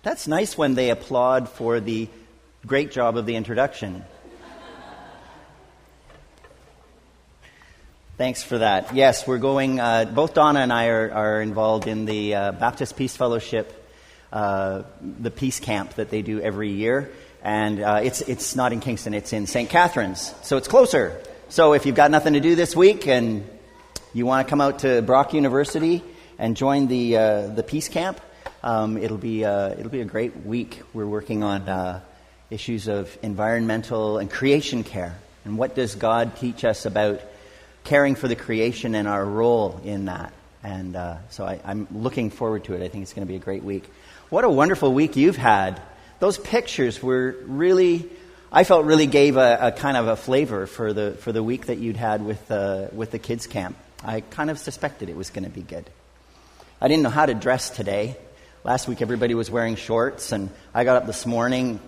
That's nice when they applaud for the great job of the introduction. Thanks for that. Yes, we're going, both Donna and I are involved in the Baptist Peace Fellowship, the Peace Camp that they do every year. And it's not in Kingston, it's in St. Catharines. So it's closer. So if you've got nothing to do this week and you want to come out to Brock University and join the Peace Camp, it'll be a great week. We're working on issues of environmental and creation care. And what does God teach us about caring for the creation and our role in that? And so I'm looking forward to it. I think it's going to be a great week. What a wonderful week you've had. Those pictures were really, I felt really gave a kind of a flavor for the week that you'd had with the kids camp. I kind of suspected it was going to be good. I didn't know how to dress today. Last week everybody was wearing shorts, and I got up this morning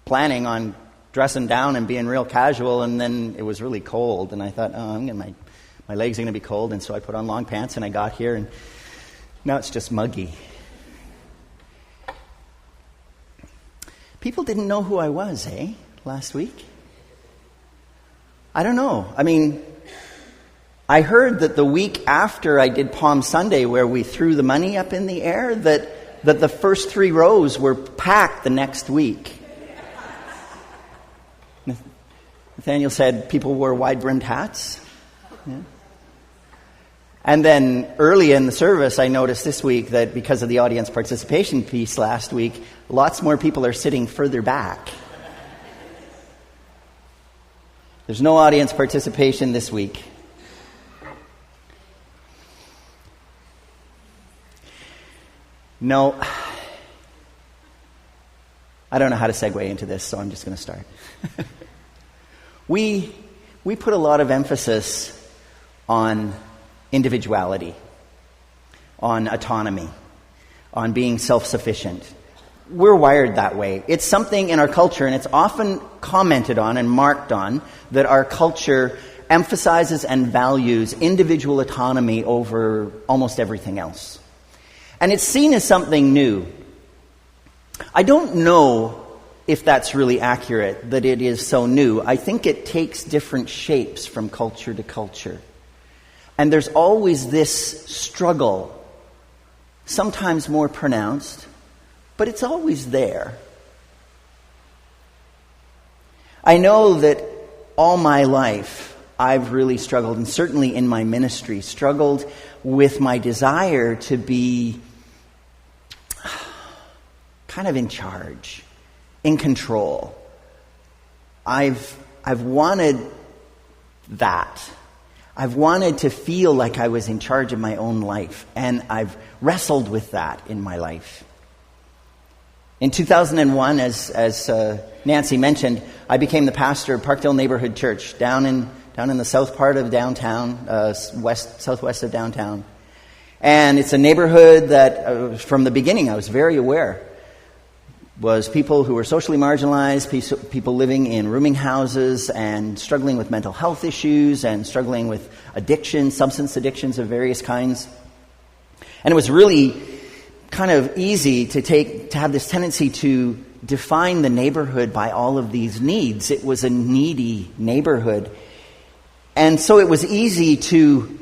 planning on dressing down and being real casual, and then it was really cold, and I thought, my legs are going to be cold, and so I put on long pants, and I got here, and now it's just muggy. People didn't know who I was, last week? I don't know. I mean, I heard that the week after I did Palm Sunday, where we threw the money up in the air, that the first 3 rows were packed the next week. Nathaniel said people wore wide-brimmed hats. Yeah. And then early in the service, I noticed this week that because of the audience participation piece last week, lots more people are sitting further back. There's no audience participation this week. No, I don't know how to segue into this, so I'm just going to start. We put a lot of emphasis on individuality, on autonomy, on being self-sufficient. We're wired that way. It's something in our culture, and it's often commented on and marked on, that our culture emphasizes and values individual autonomy over almost everything else. And it's seen as something new. I don't know if that's really accurate, that it is so new. I think it takes different shapes from culture to culture. And there's always this struggle, sometimes more pronounced, but it's always there. I know that all my life I've really struggled, and certainly in my ministry, struggled with my desire to be kind of in charge, in control. I've wanted that. I've wanted to feel like I was in charge of my own life, and I've wrestled with that in my life. In 2001, as Nancy mentioned, I became the pastor of Parkdale Neighborhood Church down in the south part of downtown, southwest of downtown. And it's a neighborhood that, from the beginning, I was very aware was people who were socially marginalized, people living in rooming houses and struggling with mental health issues and struggling with addiction, substance addictions of various kinds. And it was really kind of easy to have this tendency to define the neighborhood by all of these needs. It was a needy neighborhood. And so it was easy to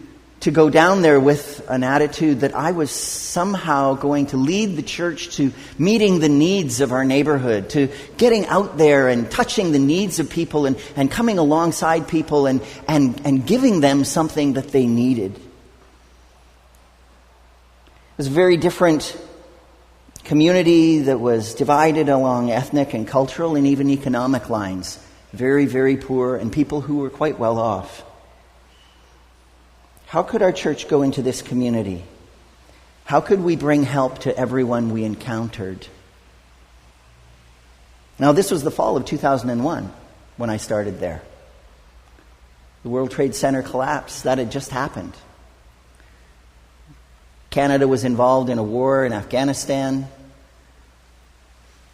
go down there with an attitude that I was somehow going to lead the church to meeting the needs of our neighborhood, to getting out there and touching the needs of people and coming alongside people and giving them something that they needed. It was a very different community that was divided along ethnic and cultural and even economic lines. Very, very poor, and people who were quite well off. How could our church go into this community? How could we bring help to everyone we encountered? Now, this was the fall of 2001 when I started there. The World Trade Center collapse, that had just happened. Canada was involved in a war in Afghanistan.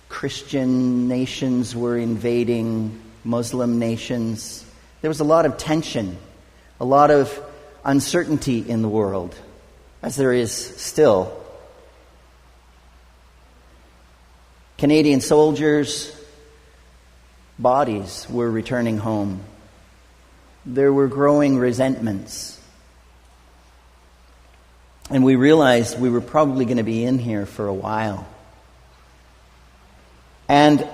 Christian nations were invading Muslim nations. There was a lot of tension, a lot of uncertainty in the world, as there is still. Canadian soldiers' bodies were returning home. There were growing resentments. And we realized we were probably going to be in here for a while. And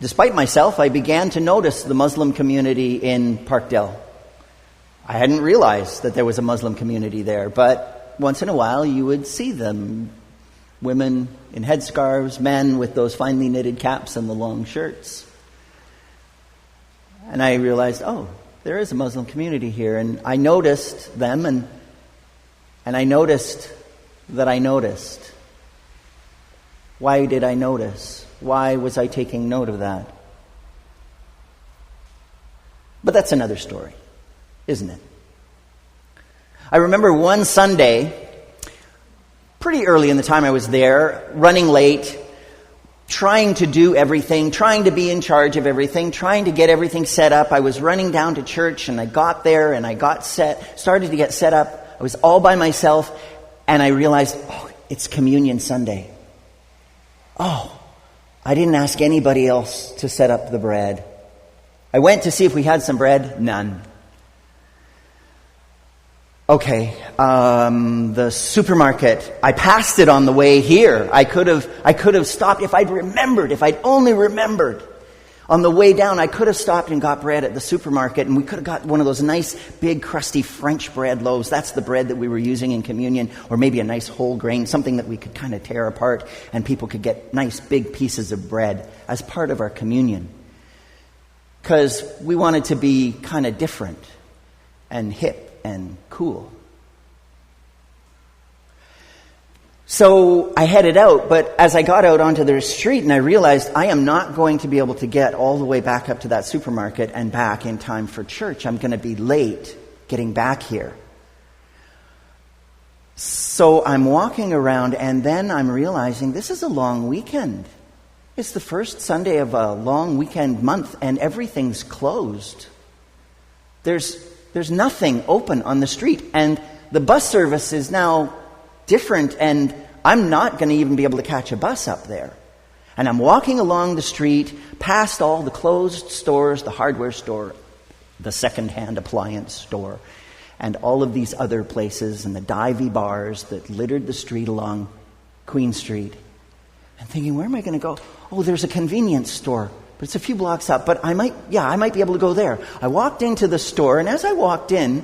despite myself, I began to notice the Muslim community in Parkdale. I hadn't realized that there was a Muslim community there, but once in a while you would see them. Women in headscarves, men with those finely knitted caps and the long shirts. And I realized, there is a Muslim community here. And I noticed them, and I noticed that I noticed. Why did I notice? Why was I taking note of that? But that's another story, isn't it? I remember one Sunday, pretty early in the time I was there, running late, trying to do everything, trying to be in charge of everything, trying to get everything set up. I was running down to church, and I got there, and I started to get set up. I was all by myself, and I realized, it's Communion Sunday. I didn't ask anybody else to set up the bread. I went to see if we had some bread. None. Okay, the supermarket. I passed it on the way here. I could have stopped if I'd only remembered. On the way down, I could have stopped and got bread at the supermarket, and we could have got one of those nice, big, crusty French bread loaves. That's the bread that we were using in communion, or maybe a nice whole grain, something that we could kind of tear apart, and people could get nice, big pieces of bread as part of our communion. Because we wanted to be kind of different and hip and cool. So I headed out, but as I got out onto the street and I realized I am not going to be able to get all the way back up to that supermarket and back in time for church. I'm going to be late getting back here. So I'm walking around, and then I'm realizing this is a long weekend. It's the first Sunday of a long weekend month, and everything's closed. There's nothing open on the street, and the bus service is now different, and I'm not going to even be able to catch a bus up there. And I'm walking along the street, past all the closed stores, the hardware store, the second-hand appliance store, and all of these other places, and the divey bars that littered the street along Queen Street. And thinking, where am I going to go? There's a convenience store, but it's a few blocks up, but I might be able to go there. I walked into the store, and as I walked in,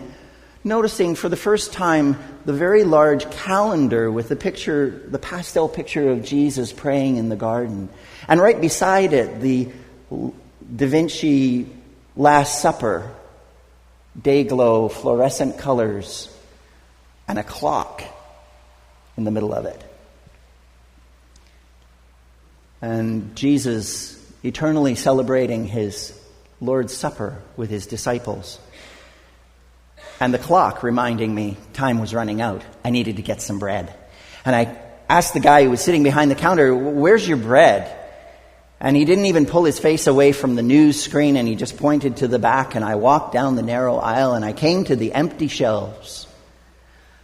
noticing for the first time the very large calendar with the pastel picture of Jesus praying in the garden. And right beside it, the Da Vinci Last Supper, day glow, fluorescent colors, and a clock in the middle of it. And Jesus eternally celebrating his Lord's Supper with his disciples. And the clock reminding me time was running out. I needed to get some bread. And I asked the guy who was sitting behind the counter, where's your bread? And he didn't even pull his face away from the news screen, and he just pointed to the back. And I walked down the narrow aisle, and I came to the empty shelves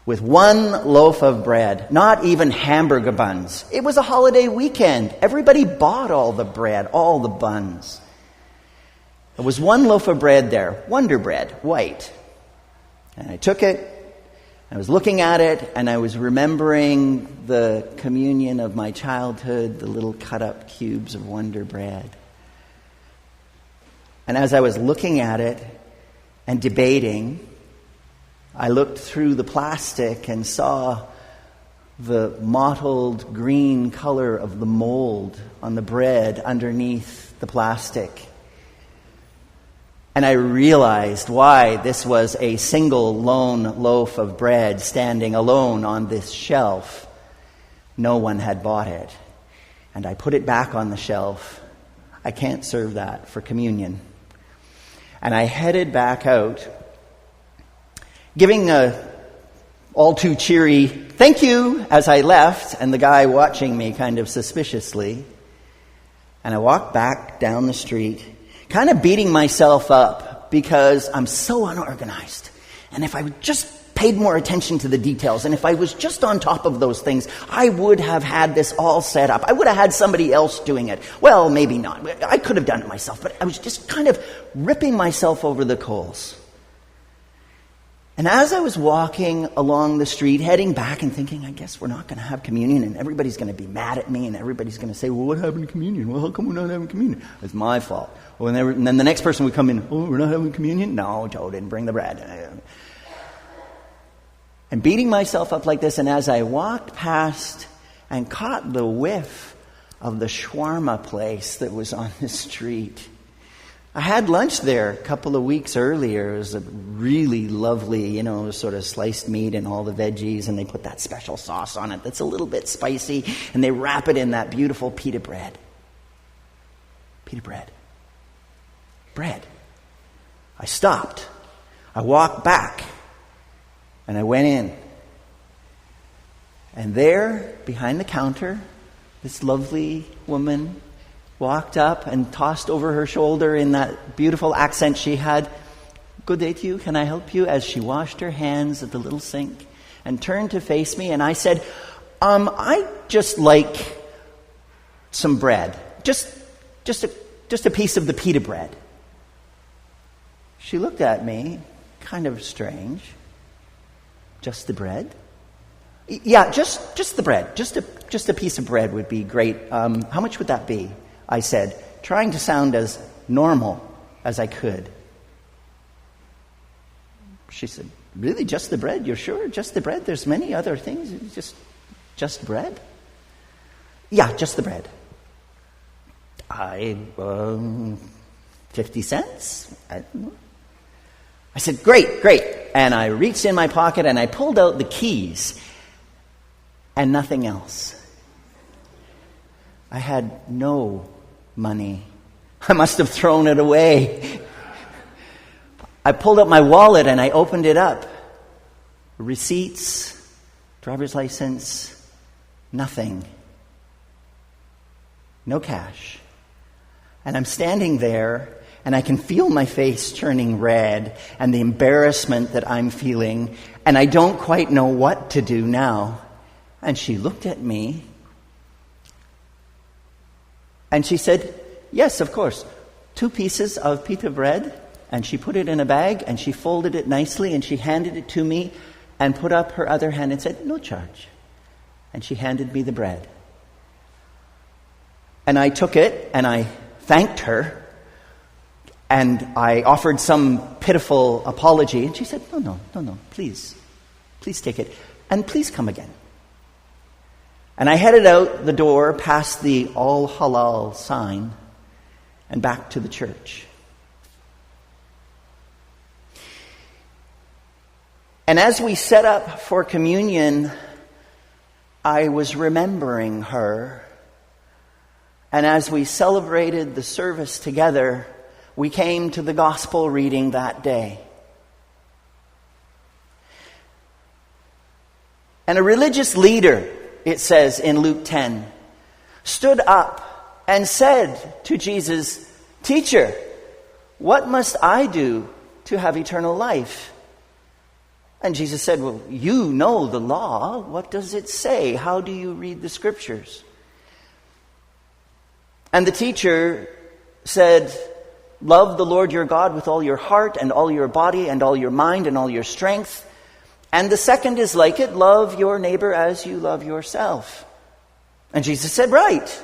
with one loaf of bread, not even hamburger buns. It was a holiday weekend. Everybody bought all the bread, all the buns. There was one loaf of bread there, Wonder Bread, white. And I took it, I was looking at it, and I was remembering the communion of my childhood, the little cut-up cubes of Wonder Bread. And as I was looking at it and debating, I looked through the plastic and saw the mottled green color of the mold on the bread underneath the plastic. And I realized why this was a single lone loaf of bread standing alone on this shelf. No one had bought it. And I put it back on the shelf. I can't serve that for communion. And I headed back out, giving a all too cheery thank you as I left, and the guy watching me kind of suspiciously. And I walked back down the street, kind of beating myself up because I'm so unorganized. And if I would just paid more attention to the details. And if I was just on top of those things, I would have had this all set up. I would have had somebody else doing it. Well, maybe not. I could have done it myself, but I was just kind of ripping myself over the coals. And as I was walking along the street, heading back and thinking, I guess we're not going to have communion, and everybody's going to be mad at me, and everybody's going to say, well, what happened to communion? Well, how come we're not having communion? It's my fault. Well, and then the next person would come in, oh, we're not having communion? No, Joe didn't bring the bread. And beating myself up like this, and as I walked past and caught the whiff of the shawarma place that was on the street, I had lunch there a couple of weeks earlier. It was a really lovely, sort of sliced meat and all the veggies, and they put that special sauce on it that's a little bit spicy, and they wrap it in that beautiful pita bread. Pita bread. Bread. I stopped. I walked back, and I went in. And there, behind the counter, this lovely woman walked up and tossed over her shoulder in that beautiful accent she had, "Good day to you, can I help you?" as she washed her hands at the little sink and turned to face me. And I said, I just like some bread. Just a piece of the pita bread. She looked at me, kind of strange. Just the bread? Yeah, just the bread. Just a piece of bread would be great. How much would that be? I said, trying to sound as normal as I could. She said, really, just the bread? You're sure? Just the bread? There's many other things. Just bread? Yeah, just the bread. 50 cents? I don't know. I said, great. And I reached in my pocket and I pulled out the keys and nothing else. I had no money. I must have thrown it away. I pulled up my wallet and I opened it up. Receipts, driver's license, nothing. No cash. And I'm standing there and I can feel my face turning red and the embarrassment that I'm feeling, and I don't quite know what to do now. And she looked at me and she said, yes, of course, 2 pieces of pita bread. And she put it in a bag and she folded it nicely and she handed it to me and put up her other hand and said, no charge. And she handed me the bread. And I took it and I thanked her and I offered some pitiful apology. And she said, no, please take it. And please come again. And I headed out the door past the all halal sign and back to the church. And as we set up for communion, I was remembering her. And as we celebrated the service together, we came to the gospel reading that day. And a religious leader, it says in Luke 10, stood up and said to Jesus, "Teacher, what must I do to have eternal life?" And Jesus said, well, you know the law. What does it say? How do you read the scriptures? And the teacher said, love the Lord your God with all your heart and all your body and all your mind and all your strength. And the second is like it, love your neighbor as you love yourself. And Jesus said, right,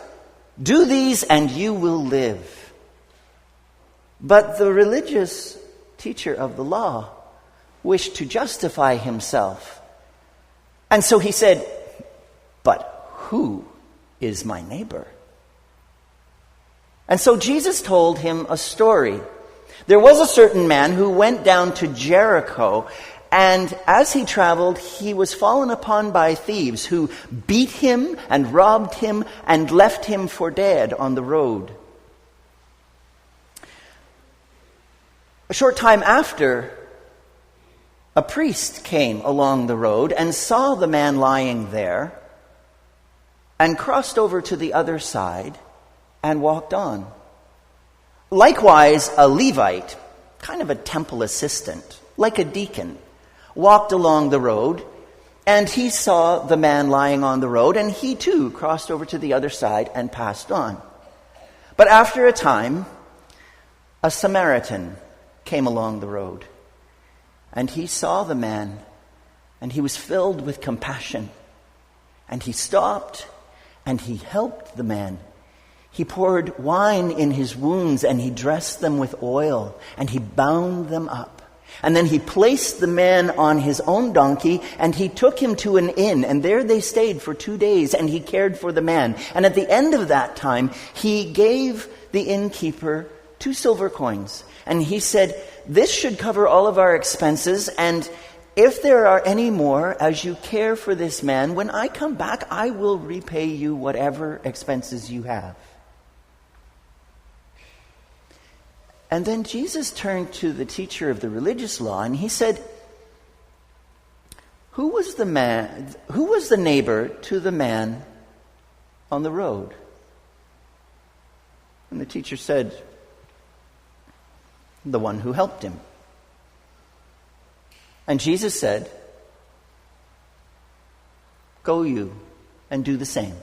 do these and you will live. But the religious teacher of the law wished to justify himself. And so he said, but who is my neighbor? And so Jesus told him a story. There was a certain man who went down to Jericho, and as he traveled, he was fallen upon by thieves who beat him and robbed him and left him for dead on the road. A short time after, a priest came along the road and saw the man lying there and crossed over to the other side and walked on. Likewise, a Levite, kind of a temple assistant, like a deacon, walked along the road, and he saw the man lying on the road, and he too crossed over to the other side and passed on. But after a time, a Samaritan came along the road, and he saw the man, and he was filled with compassion. And he stopped, and he helped the man. He poured wine in his wounds, and he dressed them with oil, and he bound them up. And then he placed the man on his own donkey, and he took him to an inn, and there they stayed for 2 days, and he cared for the man. And at the end of that time, he gave the innkeeper 2 silver coins. And he said, "This should cover all of our expenses, and if there are any more, as you care for this man, when I come back, I will repay you whatever expenses you have." And then Jesus turned to the teacher of the religious law, and he said, who was the neighbor to the man on the road? And the teacher said, "The one who helped him." And Jesus said, "Go you and do the same."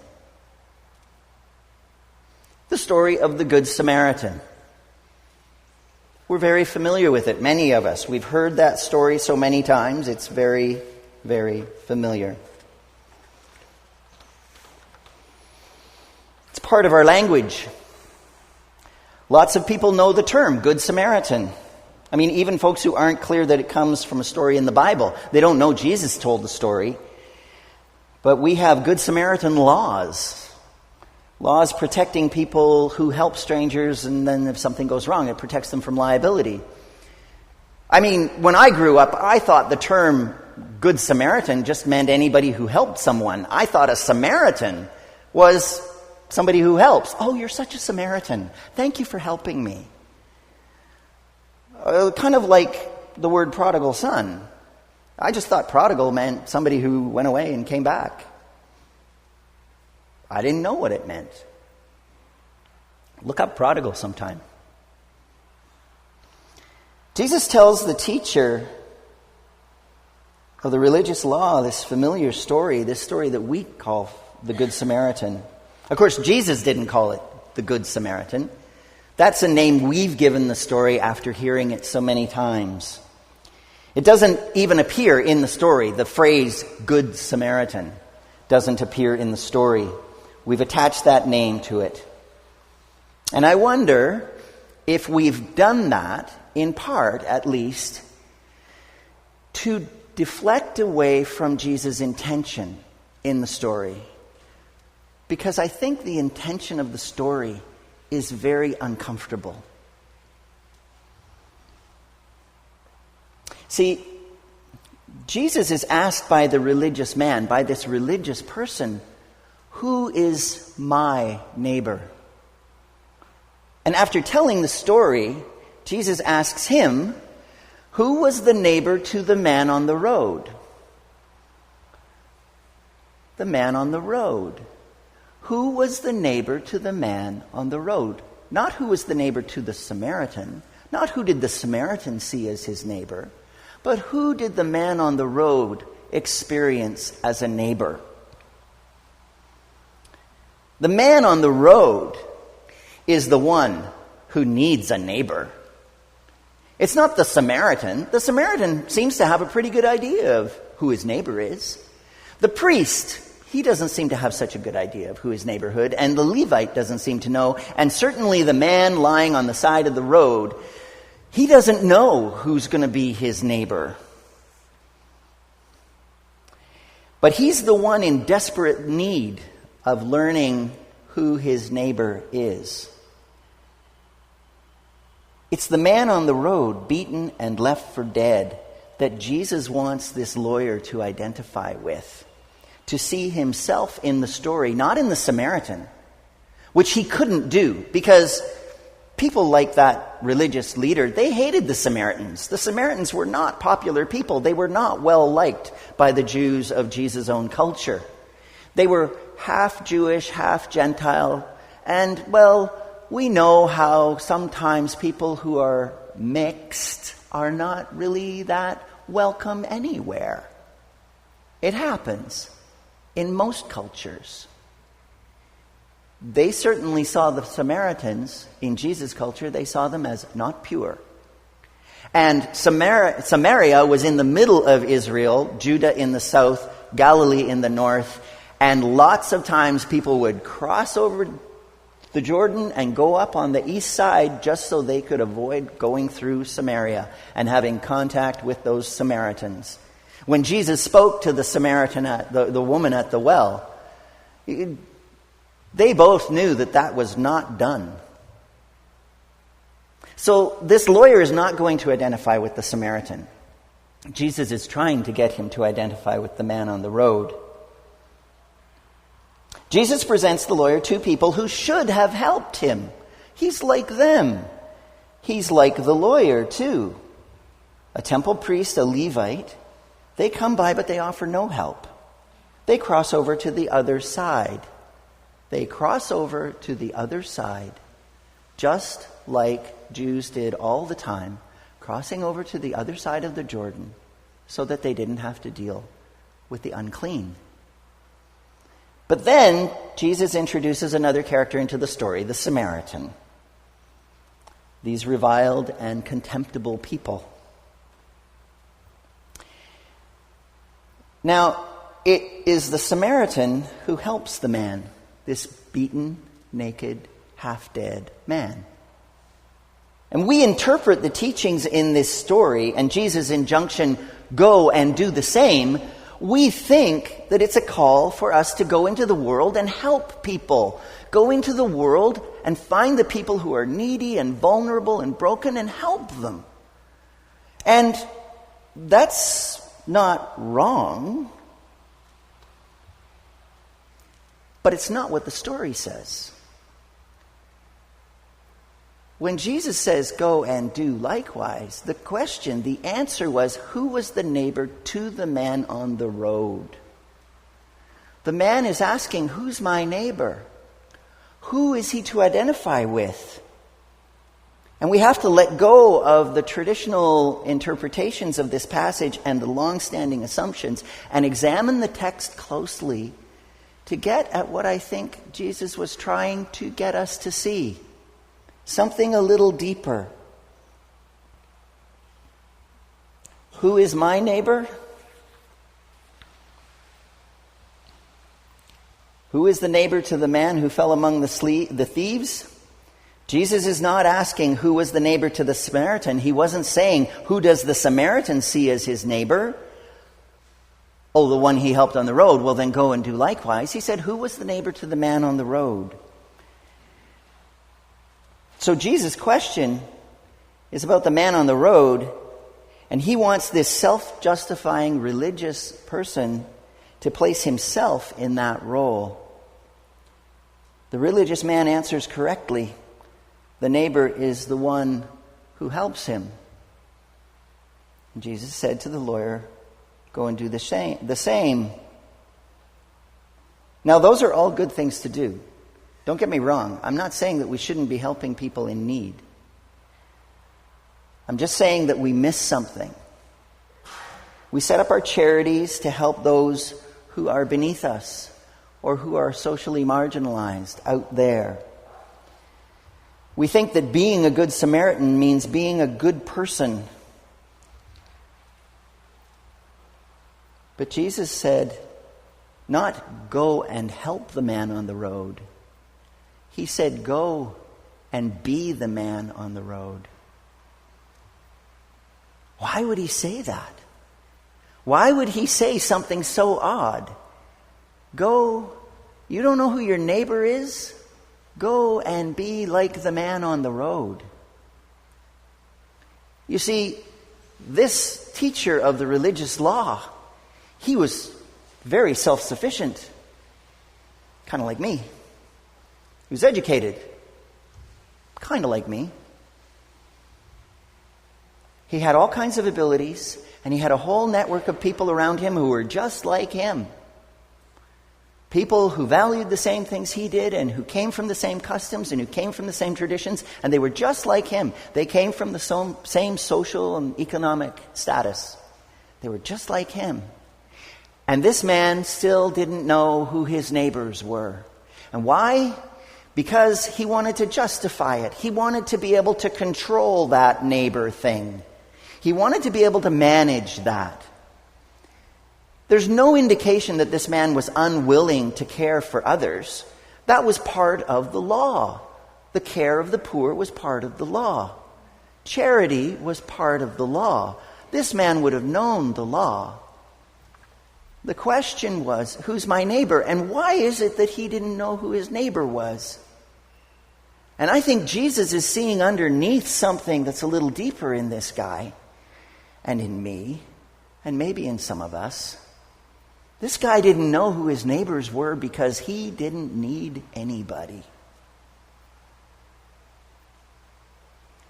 The story of the Good Samaritan. We're very familiar with it, many of us. We've heard that story so many times, it's very, very familiar. It's part of our language. Lots of people know the term Good Samaritan. I mean, even folks who aren't clear that it comes from a story in the Bible. They don't know Jesus told the story. But we have Good Samaritan laws. Laws protecting people who help strangers, and then if something goes wrong, it protects them from liability. I mean, when I grew up, I thought the term Good Samaritan just meant anybody who helped someone. I thought a Samaritan was somebody who helps. "Oh, you're such a Samaritan. Thank you for helping me." Kind of like the word prodigal son. I just thought prodigal meant somebody who went away and came back. I didn't know what it meant. Look up prodigal sometime. Jesus tells the teacher of the religious law this familiar story, this story that we call the Good Samaritan. Of course, Jesus didn't call it the Good Samaritan. That's a name we've given the story after hearing it so many times. It doesn't even appear in the story. The phrase Good Samaritan doesn't appear in the story. We've attached that name to it. And I wonder if we've done that, in part at least, to deflect away from Jesus' intention in the story. Because I think the intention of the story is very uncomfortable. See, Jesus is asked by the religious man, by this religious person, "Who is my neighbor?" And after telling the story, Jesus asks him, "Who was the neighbor to the man on the road?" The man on the road. Who was the neighbor to the man on the road? Not who was the neighbor to the Samaritan. Not who did the Samaritan see as his neighbor. But who did the man on the road experience as a neighbor? The man on the road is the one who needs a neighbor. It's not the Samaritan. The Samaritan seems to have a pretty good idea of who his neighbor is. The priest, he doesn't seem to have such a good idea of who his neighborhood, and the Levite doesn't seem to know, and certainly the man lying on the side of the road, he doesn't know who's going to be his neighbor. But he's the one in desperate need of learning who his neighbor is. It's the man on the road, beaten and left for dead, that Jesus wants this lawyer to identify with, to see himself in the story, not in the Samaritan, which he couldn't do, because people like that religious leader, they hated the Samaritans. The Samaritans were not popular people. They were not well liked by the Jews of Jesus' own culture. They were half Jewish, half Gentile, and, well, we know how sometimes people who are mixed are not really that welcome anywhere. It happens in most cultures. They certainly saw the Samaritans in Jesus' culture, they saw them as not pure. And Samaria was in the middle of Israel, Judah in the south, Galilee in the north, and lots of times people would cross over the Jordan and go up on the east side just so they could avoid going through Samaria and having contact with those Samaritans. When Jesus spoke to the Samaritan, the woman at the well, they both knew that that was not done. So this lawyer is not going to identify with the Samaritan. Jesus is trying to get him to identify with the man on the road. Jesus presents the lawyer to people who should have helped him. He's like them. He's like the lawyer too. A temple priest, a Levite, they come by but they offer no help. They cross over to the other side. They cross over to the other side, just like Jews did all the time, crossing over to the other side of the Jordan so that they didn't have to deal with the unclean. But then Jesus introduces another character into the story, the Samaritan. These reviled and contemptible people. Now, it is the Samaritan who helps the man, this beaten, naked, half-dead man. And we interpret the teachings in this story and Jesus' injunction, go and do the same. We think that it's a call for us to go into the world and help people. Go into the world and find the people who are needy and vulnerable and broken and help them. And that's not wrong. But it's not what the story says. When Jesus says, go and do likewise, the answer was, who was the neighbor to the man on the road? The man is asking, who's my neighbor? Who is he to identify with? And we have to let go of the traditional interpretations of this passage and the long-standing assumptions and examine the text closely to get at what I think Jesus was trying to get us to see. Something a little deeper. Who is my neighbor? Who is the neighbor to the man who fell among the thieves? Jesus is not asking who was the neighbor to the Samaritan. He wasn't saying, who does the Samaritan see as his neighbor? Oh, the one he helped on the road. Well, then go and do likewise. He said, who was the neighbor to the man on the road? So Jesus' question is about the man on the road, and he wants this self-justifying religious person to place himself in that role. The religious man answers correctly. The neighbor is the one who helps him. And Jesus said to the lawyer, go and do the same. Now, those are all good things to do. Don't get me wrong. I'm not saying that we shouldn't be helping people in need. I'm just saying that we miss something. We set up our charities to help those who are beneath us or who are socially marginalized out there. We think that being a good Samaritan means being a good person. But Jesus said, not go and help the man on the road. He said, go and be the man on the road. Why would he say that? Why would he say something so odd? Go, you don't know who your neighbor is? Go and be like the man on the road. You see, this teacher of the religious law, he was very self-sufficient, kind of like me. He was educated, kind of like me. He had all kinds of abilities, and he had a whole network of people around him who were just like him. People who valued the same things he did, and who came from the same customs, and who came from the same traditions, and they were just like him. They came from the same social and economic status. They were just like him. And this man still didn't know who his neighbors were. And why? Because he wanted to justify it. He wanted to be able to control that neighbor thing. He wanted to be able to manage that. There's no indication that this man was unwilling to care for others. That was part of the law. The care of the poor was part of the law. Charity was part of the law. This man would have known the law. The question was, who's my neighbor? And why is it that he didn't know who his neighbor was? And I think Jesus is seeing underneath something that's a little deeper in this guy and in me and maybe in some of us. This guy didn't know who his neighbors were because he didn't need anybody.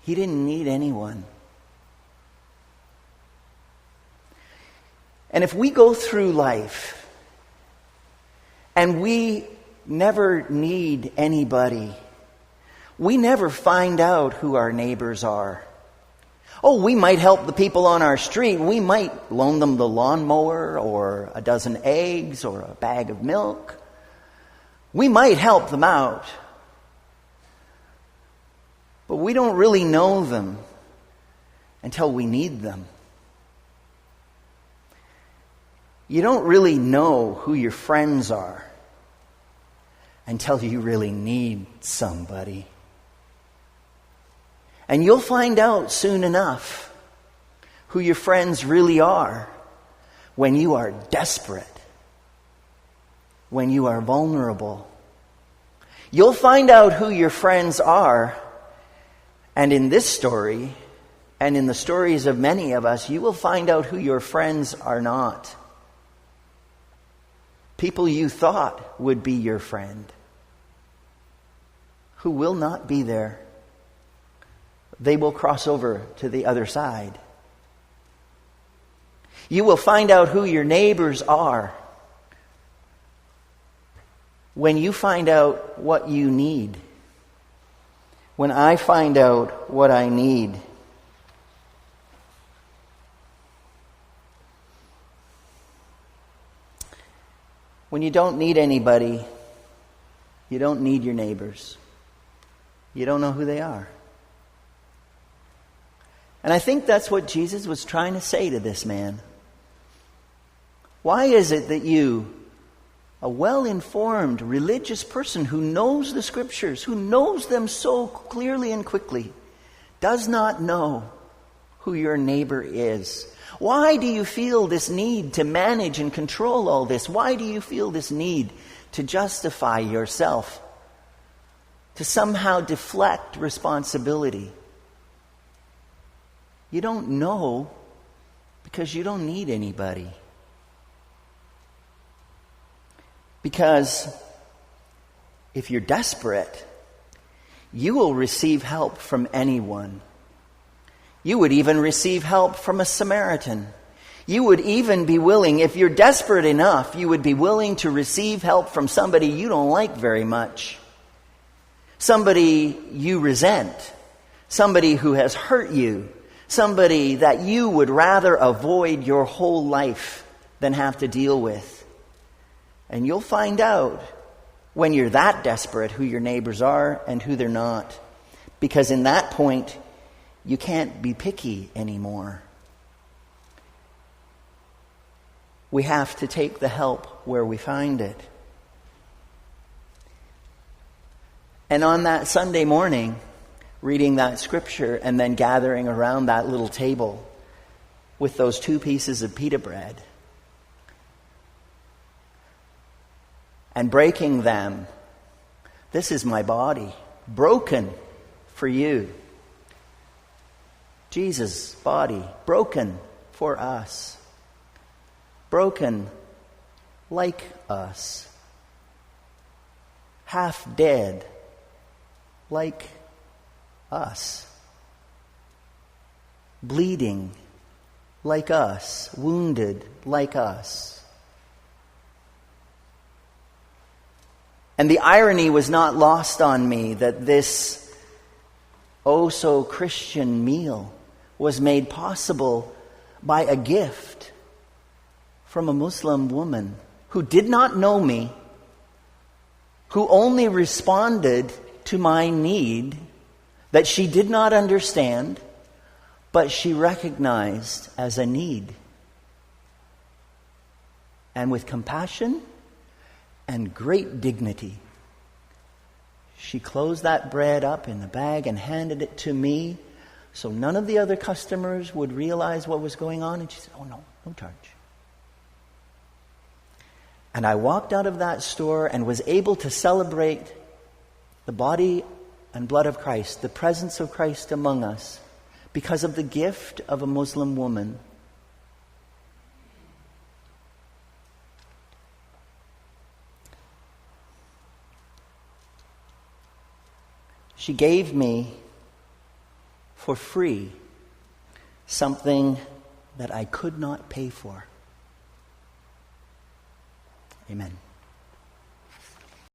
He didn't need anyone. And if we go through life and we never need anybody, we never find out who our neighbors are. Oh, we might help the people on our street. We might loan them the lawnmower or a dozen eggs or a bag of milk. We might help them out. But we don't really know them until we need them. You don't really know who your friends are until you really need somebody. And you'll find out soon enough who your friends really are when you are desperate, when you are vulnerable. You'll find out who your friends are, and in this story, and in the stories of many of us, you will find out who your friends are not. People you thought would be your friend, who will not be there. They will cross over to the other side. You will find out who your neighbors are when you find out what you need. When I find out what I need. When you don't need anybody, you don't need your neighbors. You don't know who they are. And I think that's what Jesus was trying to say to this man. Why is it that you, a well-informed religious person who knows the scriptures, who knows them so clearly and quickly, does not know who your neighbor is? Why do you feel this need to manage and control all this? Why do you feel this need to justify yourself, to somehow deflect responsibility? You don't know because you don't need anybody. Because if you're desperate, you will receive help from anyone. You would even receive help from a Samaritan. You would even be willing, if you're desperate enough, you would be willing to receive help from somebody you don't like very much. Somebody you resent. Somebody who has hurt you. Somebody that you would rather avoid your whole life than have to deal with. And you'll find out when you're that desperate who your neighbors are and who they're not. Because in that point, you can't be picky anymore. We have to take the help where we find it. And on that Sunday morning, reading that scripture and then gathering around that little table with those 2 pieces of pita bread and breaking them, this is my body, broken for you. Jesus' body, broken for us. Broken like us. Half dead like us. Bleeding like us. Wounded like us. And the irony was not lost on me that this oh so Christian meal was made possible by a gift from a Muslim woman who did not know me, who only responded to my need that she did not understand, but she recognized as a need. And with compassion and great dignity, she closed that bread up in the bag and handed it to me so none of the other customers would realize what was going on. And she said, "Oh, no charge." And I walked out of that store and was able to celebrate the body and blood of Christ, the presence of Christ among us, because of the gift of a Muslim woman. She gave me for free something that I could not pay for. Amen.